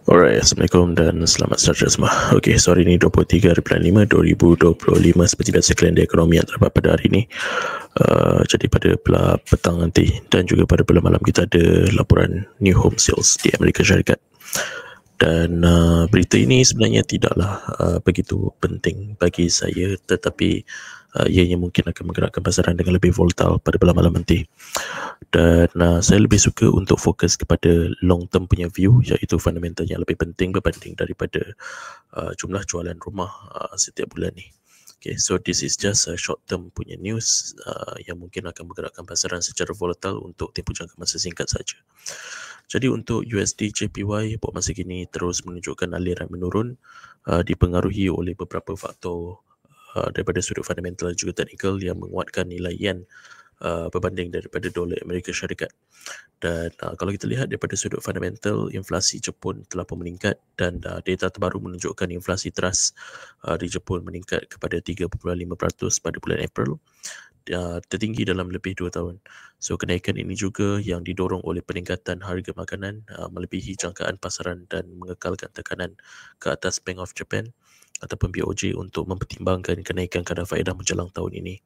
Alright, Assalamualaikum dan selamat sejahtera semua. Okey, so hari ini 23/5 2025 seperti biasa kalender ekonomi yang terdapat pada hari ini. Jadi pada petang nanti dan juga pada malam kita ada laporan new home sales di Amerika Syarikat. Dan berita ini sebenarnya tidaklah begitu penting bagi saya, tetapi ianya mungkin akan menggerakkan pasaran dengan lebih volatile pada malam nanti. Dan saya lebih suka untuk fokus kepada long term punya view, iaitu fundamental yang lebih penting berbanding daripada jumlah jualan rumah setiap bulan ni. Okay, so this is just a short term punya news yang mungkin akan bergerakkan pasaran secara volatile untuk tempoh jangka masa singkat saja. Jadi untuk USD JPY buat masa kini terus menunjukkan aliran menurun dipengaruhi oleh beberapa faktor daripada sudut fundamental dan juga teknikal yang menguatkan nilai yen berbanding daripada dolar Amerika Syarikat. Dan kalau kita lihat daripada sudut fundamental, inflasi Jepun telah pun meningkat dan data terbaru menunjukkan inflasi teras di Jepun meningkat kepada 3.5% pada bulan April, tertinggi dalam lebih 2 tahun. So kenaikan ini juga yang didorong oleh peningkatan harga makanan melebihi jangkaan pasaran dan mengekalkan tekanan ke atas Bank of Japan ataupun BOJ untuk mempertimbangkan kenaikan kadar faedah menjelang tahun ini.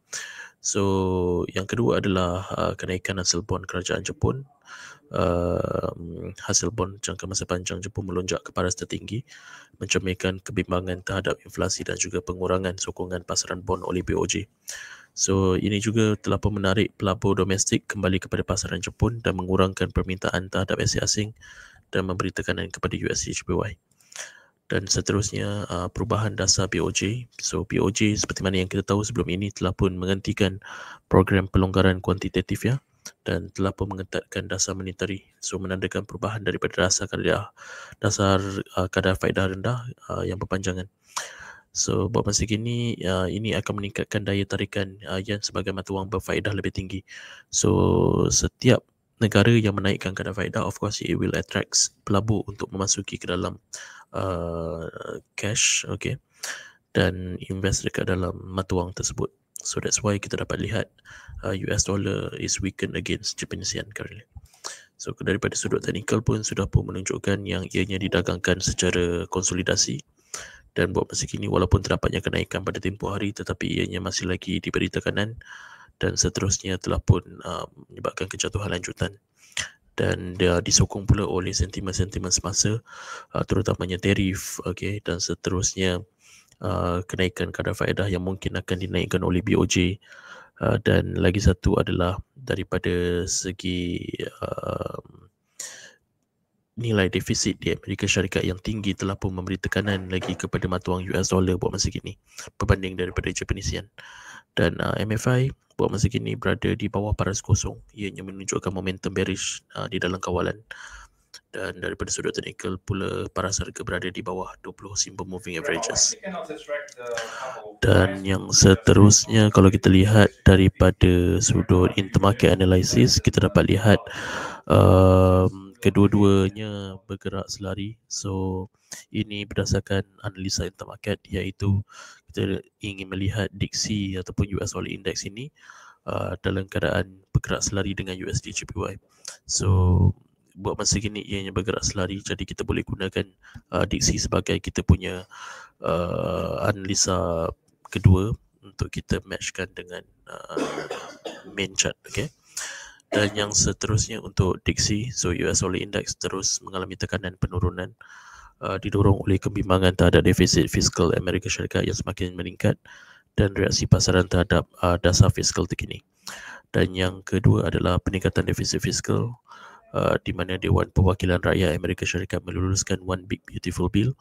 So yang kedua adalah kenaikan hasil bond kerajaan Jepun. Hasil bond jangka masa panjang Jepun melonjak ke paras tertinggi, mencerminkan kebimbangan terhadap inflasi dan juga pengurangan sokongan pasaran bond oleh BOJ. So ini juga telah pun menarik pelabur domestik kembali kepada pasaran Jepun dan mengurangkan permintaan terhadap aset asing dan memberi tekanan kepada USD JPY. Dan seterusnya perubahan dasar BOJ. So BOJ seperti mana yang kita tahu sebelum ini telah pun menghentikan program pelonggaran kuantitatif ya, dan telah pun mengetatkan dasar monetary. So menandakan perubahan daripada dasar kadar faedah rendah yang berpanjangan. So buat masa kini ini akan meningkatkan daya tarikan yen sebagai mata wang berfaedah lebih tinggi. So setiap negara yang menaikkan kadar faedah, of course it will attract pelabur untuk memasuki ke dalam cash, okay, dan invest dekat dalam mata wang tersebut. So that's why kita dapat lihat US dollar is weakened against Japanese yen currently. So daripada sudut teknikal pun sudah pun menunjukkan yang ianya didagangkan secara konsolidasi, dan buat masa kini walaupun terdapatnya kenaikan pada tempoh hari, tetapi ianya masih lagi diberi tekanan dan seterusnya telah pun menyebabkan kejatuhan lanjutan. Dan dia disokong pula oleh sentimen-sentimen semasa, terutamanya tarif, okay, dan seterusnya kenaikan kadar faedah yang mungkin akan dinaikkan oleh BOJ, dan lagi satu adalah daripada segi nilai defisit di Amerika Syarikat yang tinggi telah pun memberi tekanan lagi kepada mata wang US dollar buat masa kini berbanding daripada Japanese yen. Dan MFI buat masa kini berada di bawah paras kosong, ianya menunjukkan momentum bearish di dalam kawalan. Dan daripada sudut teknikal pula, paras harga berada di bawah 20 simple moving averages. Dan yang seterusnya, kalau kita lihat daripada sudut intermarket analysis, kita dapat lihat kedua-duanya bergerak selari. So ini berdasarkan analisa intermarket, iaitu kita ingin melihat Dixie ataupun US Dollar Index ini dalam keadaan bergerak selari dengan USD JPY. So buat masa kini ianya bergerak selari, jadi kita boleh gunakan Dixie sebagai kita punya analisa kedua untuk kita matchkan dengan main chart, okay. Dan yang seterusnya untuk Dixie, so US Dollar Index terus mengalami tekanan penurunan didorong oleh kebimbangan terhadap defisit fiskal Amerika Syarikat yang semakin meningkat dan reaksi pasaran terhadap dasar fiskal terkini. Dan yang kedua adalah peningkatan defisit fiskal, di mana Dewan Perwakilan Rakyat Amerika Syarikat meluluskan One Big Beautiful Bill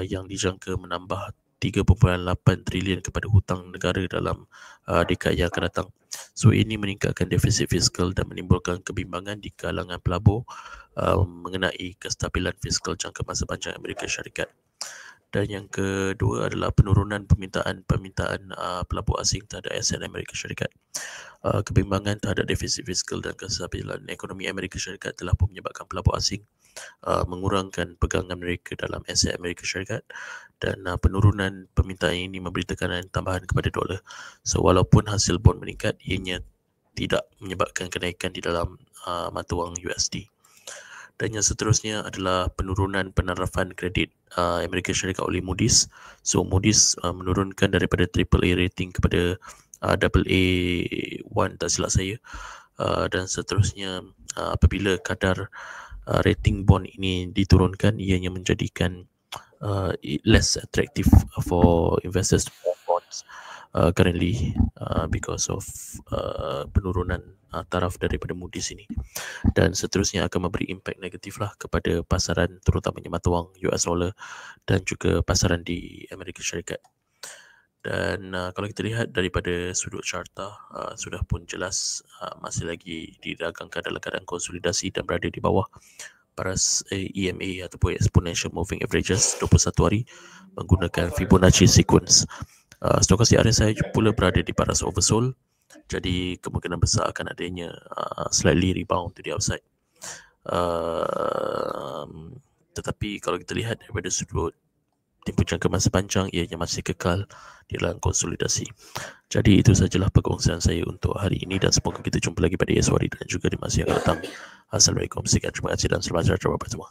yang dijangka menambah 3.8 trilion kepada hutang negara dalam dekad yang akan datang. So ini meningkatkan defisit fiskal dan menimbulkan kebimbangan di kalangan pelabur mengenai kestabilan fiskal jangka masa panjang Amerika Syarikat. Dan yang kedua adalah penurunan permintaan pelabur asing terhadap aset Amerika Syarikat. Kebimbangan terhadap defisit fiskal dan kestabilan ekonomi Amerika Syarikat telah pun menyebabkan pelabur asing mengurangkan pegangan mereka dalam aset Amerika Syarikat, dan penurunan permintaan ini memberi tekanan tambahan kepada dolar. So walaupun hasil bond meningkat, ianya tidak menyebabkan kenaikan di dalam mata wang USD. Dan yang seterusnya adalah penurunan penarafan kredit Amerika Syarikat oleh Moody's. So Moody's menurunkan daripada AAA rating kepada AA1 tak silap saya. Dan seterusnya apabila kadar rating bond ini diturunkan, ianya menjadikan less attractive for investors to buy bonds currently because of penurunan taraf daripada Moody's ini. Dan seterusnya akan memberi impak negatif lah kepada pasaran terutamanya mata wang US dollar dan juga pasaran di Amerika Syarikat. Dan kalau kita lihat daripada sudut carta, sudah pun jelas masih lagi didagangkan dalam keadaan konsolidasi dan berada di bawah paras EMA ataupun Exponential Moving Averages 21 hari menggunakan Fibonacci sequence. Stokastik RSI pula berada di paras oversold, jadi kemungkinan besar akan adanya slightly rebound to the upside. Tetapi kalau kita lihat daripada sudut tempoh jangka masa panjang, ianya masih kekal di dalam konsolidasi. Jadi itu sajalah perkongsian saya untuk hari ini dan semoga kita jumpa lagi pada esok hari dan juga di masa yang akan datang. Assalamualaikum, sekian, terima kasih dan selamat berjumpa semua.